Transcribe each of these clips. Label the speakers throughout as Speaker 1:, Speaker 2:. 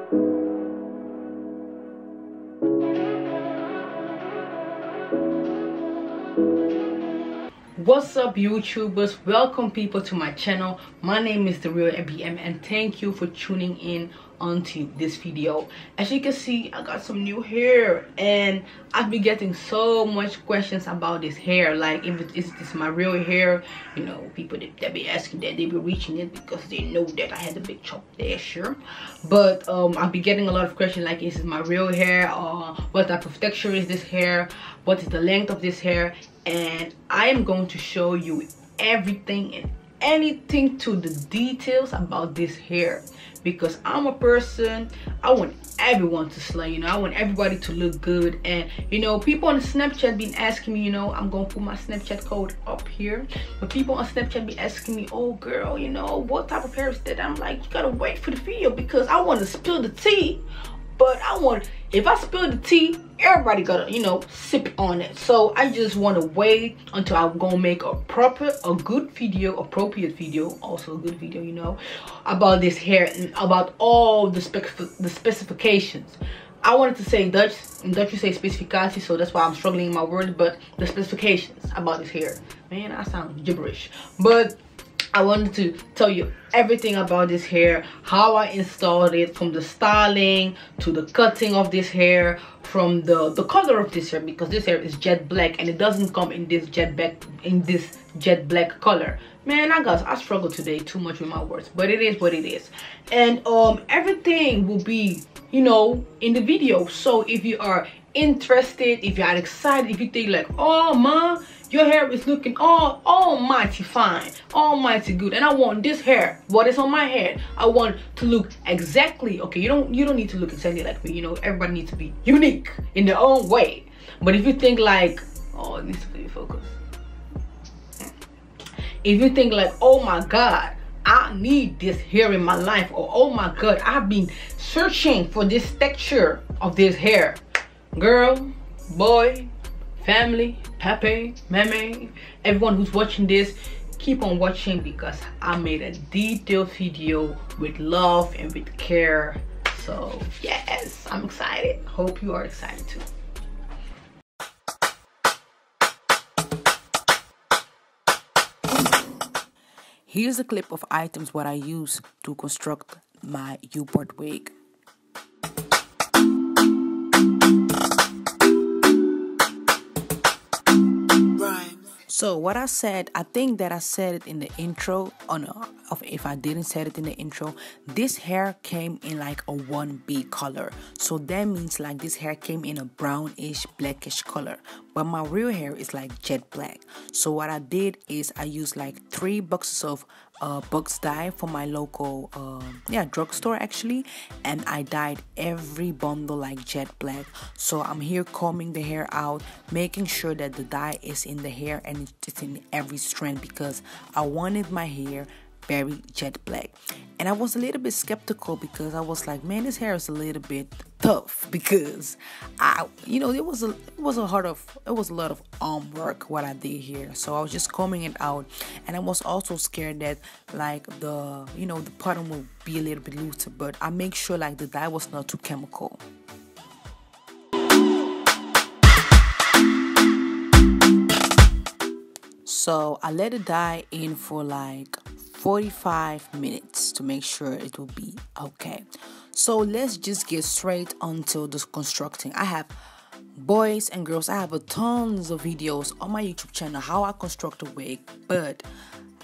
Speaker 1: What's up, YouTubers? Welcome people to my channel. My name is ThereallAbyM and thank you for tuning in onto this video. As you can see, I got some new hair and I've been getting so much questions about this hair, like if is this my real hair. You know, people that be asking that, they be reaching it because they know that I had a big chop there, sure, but I've been getting a lot of questions like, is it my real hair, or what type of texture is this hair, what is the length of this hair. And I am going to show you everything and anything to the details about this hair, because I'm a person, I want everyone to slay, you know, I want everybody to look good. And you know, people on Snapchat been asking me, you know, I'm gonna put my Snapchat code up here, but people on Snapchat be asking me, oh girl, you know, what type of hair is that? I'm like, you gotta wait for the video because I want to spill the tea. But I want, if I spill the tea, everybody gotta, you know, sip on it. So I just want to wait until I'm gonna make a good video, appropriate video, also a good video, you know, about this hair and about all the specifications. I wanted to say Dutch. In Dutch you say specificaties, so that's why I'm struggling in my words. But the specifications about this hair, man, I sound gibberish. But I wanted to tell you everything about this hair, how I installed it, from the styling to the cutting of this hair, from the color of this hair, because this hair is jet black and it doesn't come in this jet black color. Man, I struggle today too much with my words, but it is what it is. And everything will be, you know, in the video. So if you are interested, if you are excited, if you think like, oh ma, your hair is looking almighty fine, almighty good, and I want this hair, what is on my head, I want to look exactly, okay, you don't need to look exactly like me, you know, everybody needs to be unique in their own way. But if you think like, oh, it needs to be focused. If you think like, oh my god, I need this hair in my life, or oh my god, I've been searching for this texture of this hair, girl, boy, family, pape, meme, everyone who's watching this, keep on watching, because I made a detailed video with love and with care. So yes, I'm excited. Hope you are excited too.
Speaker 2: Here's a clip of items what I use to construct my U-part wig. So what I said, I think that I said it in the intro. Oh no, if I didn't say it in the intro, this hair came in like a 1B color. So that means like this hair came in a brownish, blackish color. But my real hair is like jet black. So what I did is I used like 3 boxes of Bucks dye from my local drugstore actually, and I dyed every bundle like jet black. So I'm here combing the hair out, making sure that the dye is in the hair and it's in every strand, because I wanted my hair very jet black. And I was a little bit skeptical because I was like, man, this hair is a little bit tough, because you know, it was a lot of arm work what I did here. So I was just combing it out, and I was also scared that like the pattern will be a little bit looser, but I make sure like the dye was not too chemical. So I let it dye in for like 45 minutes to make sure it will be okay. So let's just get straight onto the constructing. I have boys and girls, I have tons of videos on my YouTube channel how I construct a wig, but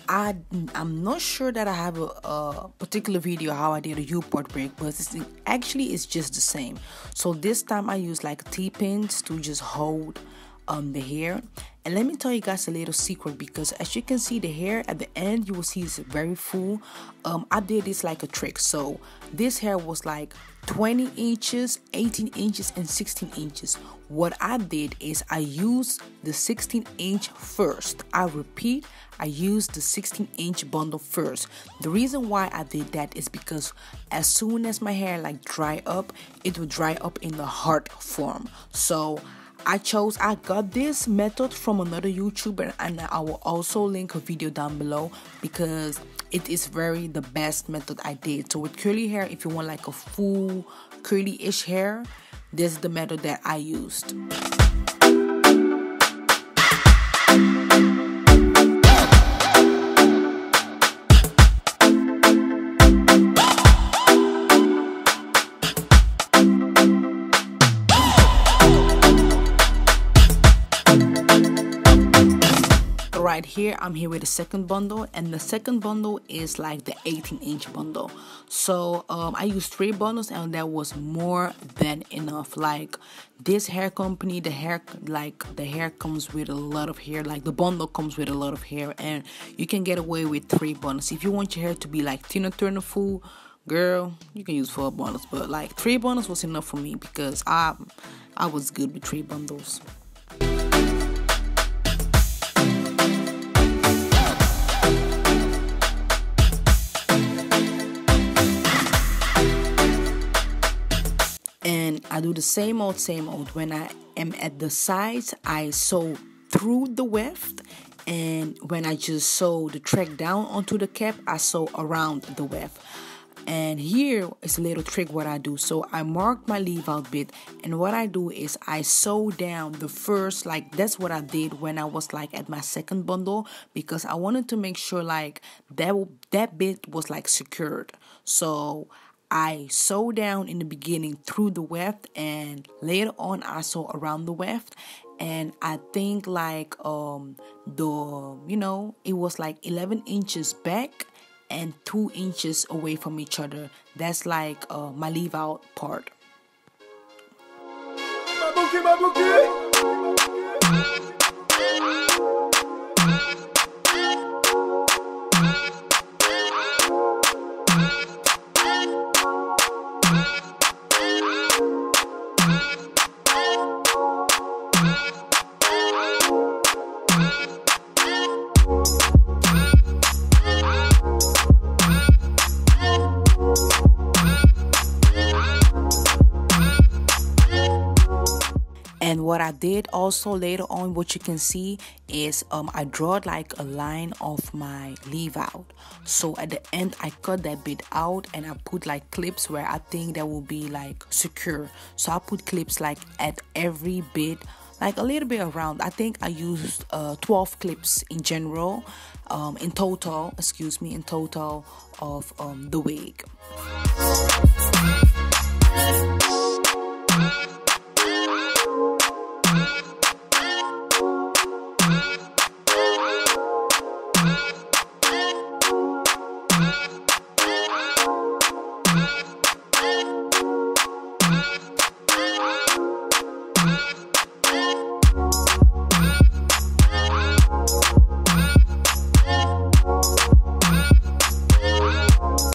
Speaker 2: I'm not sure that I have a particular video how I did a U-part wig, but it's just the same. So this time I use like T-pins to just hold the hair. And let me tell you guys a little secret, because as you can see, the hair at the end, you will see it's very full. I did this like a trick. So this hair was like 20 inches, 18 inches, and 16 inches. What I did is I used the 16-inch first. I repeat, I used the 16-inch bundle first. The reason why I did that is because as soon as my hair like dry up, it will dry up in the hard form. So I got this method from another YouTuber, and I will also link a video down below, because it is very the best method I did. So with curly hair, if you want like a full curly-ish hair, this is the method that I used. Right here, I'm here with the second bundle, and the second bundle is like the 18-inch bundle. So I used 3 bundles, and that was more than enough. Like this hair company, the hair comes with a lot of hair. Like the bundle comes with a lot of hair, and you can get away with 3 bundles. If you want your hair to be like Tina Turner full, girl, you can use 4 bundles, but like 3 bundles was enough for me because I was good with 3 bundles. And I do the same old. When I am at the sides, I sew through the weft, and when I just sew the track down onto the cap, I sew around the weft. And here is a little trick what I do. So I mark my leave out bit, and what I do is I sew down the first, like that's what I did when I was like at my second bundle, because I wanted to make sure like that bit was like secured. So I sew down in the beginning through the weft, and later on I sew around the weft. And I think like it was like 11 inches back and 2 inches away from each other. That's like my leave out part. And what I did also later on, what you can see is I draw like a line of my leave out. So at the end I cut that bit out, and I put like clips where I think that will be like secure. So I put clips like at every bit, like a little bit around. I think I used 12 clips in general, in total of the wig.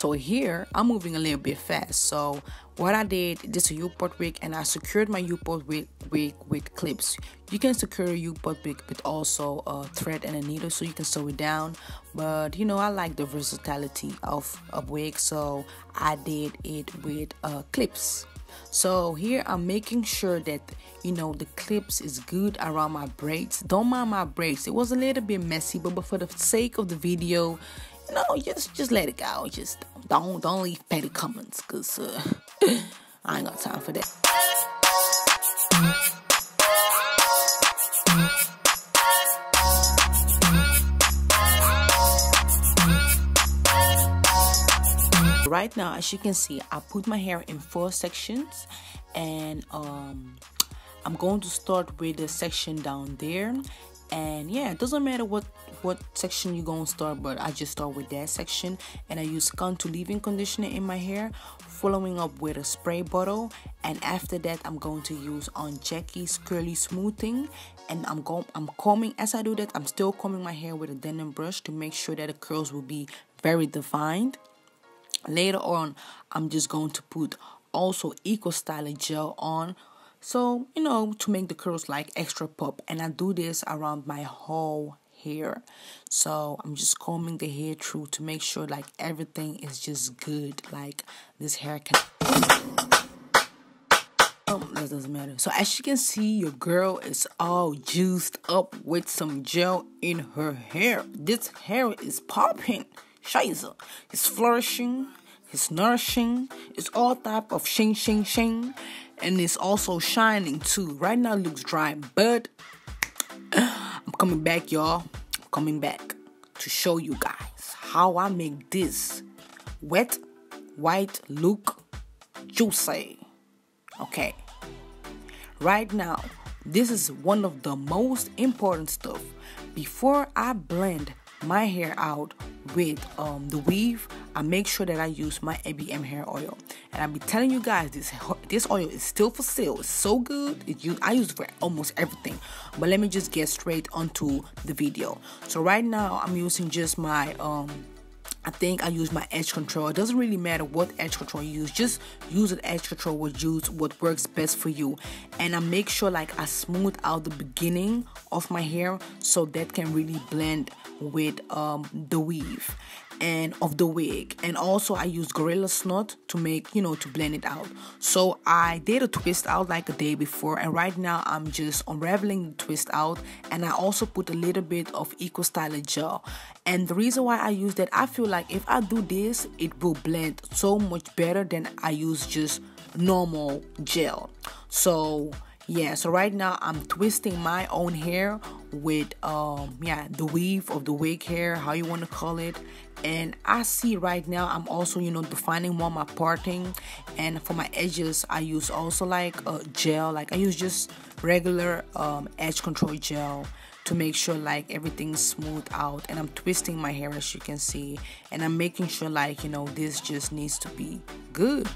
Speaker 2: So here I'm moving a little bit fast. So what I did, this is a U-port wig, and I secured my U-port wig with clips. You can secure a U-port wig with also a thread and a needle, so you can sew it down. But you know, I like the versatility of a wig, so I did it with clips. So here I'm making sure that the clips is good around my braids. Don't mind my braids, it was a little bit messy, but for the sake of the video, just let it go. Just don't leave petty comments, cause I ain't got time for that. Right now, as you can see, I put my hair in 4 sections, and I'm going to start with the section down there. And yeah, it doesn't matter what section you're gonna start, but I just start with that section. And I use Cantu leave-in conditioner in my hair, following up with a spray bottle. And after that, I'm going to use on Jackie's curly smoothing. And I'm combing. As I do that, I'm still combing my hair with a denim brush to make sure that the curls will be very defined. Later on, I'm just going to put also eco styling gel on, so to make the curls like extra pop. And I do this around my whole hair. So I'm just combing the hair through to make sure like everything is just good. Like this hair can that doesn't matter. So as you can see, your girl is all juiced up with some gel in her hair. This hair is popping. Scheiße. It's flourishing. It's nourishing. It's all type of shing, shing, shing. And it's also shining too. Right now it looks dry, but I'm coming back, y'all. I'm coming back to show you guys how I make this wet, white look juicy. Okay. Right now, this is one of the most important stuff. Before I blend my hair out with the weave, I make sure that I use my ABM hair oil. And I'll be telling you guys, this oil is still for sale. It's so good. I use it for almost everything. But let me just get straight onto the video. So right now, I'm using just my I think I use my edge control. It doesn't really matter what edge control you use. Just use an edge control what works best for you. And I make sure like I smooth out the beginning of my hair so that can really blend with the weave and of the wig. And also I use Gorilla Snot to make, to blend it out. So I did a twist out like a day before, and right now I'm just unraveling the twist out. And I also put a little bit of Eco Styler gel. And the reason why I use that, I feel like if I do this, it will blend so much better than I use just normal gel. So yeah, so right now I'm twisting my own hair with the weave of the wig hair, how you want to call it. And I see right now I'm also defining more my parting. And for my edges I use also like gel, like I use just regular edge control gel to make sure like everything's smooth out. And I'm twisting my hair, as you can see, and I'm making sure like this just needs to be good.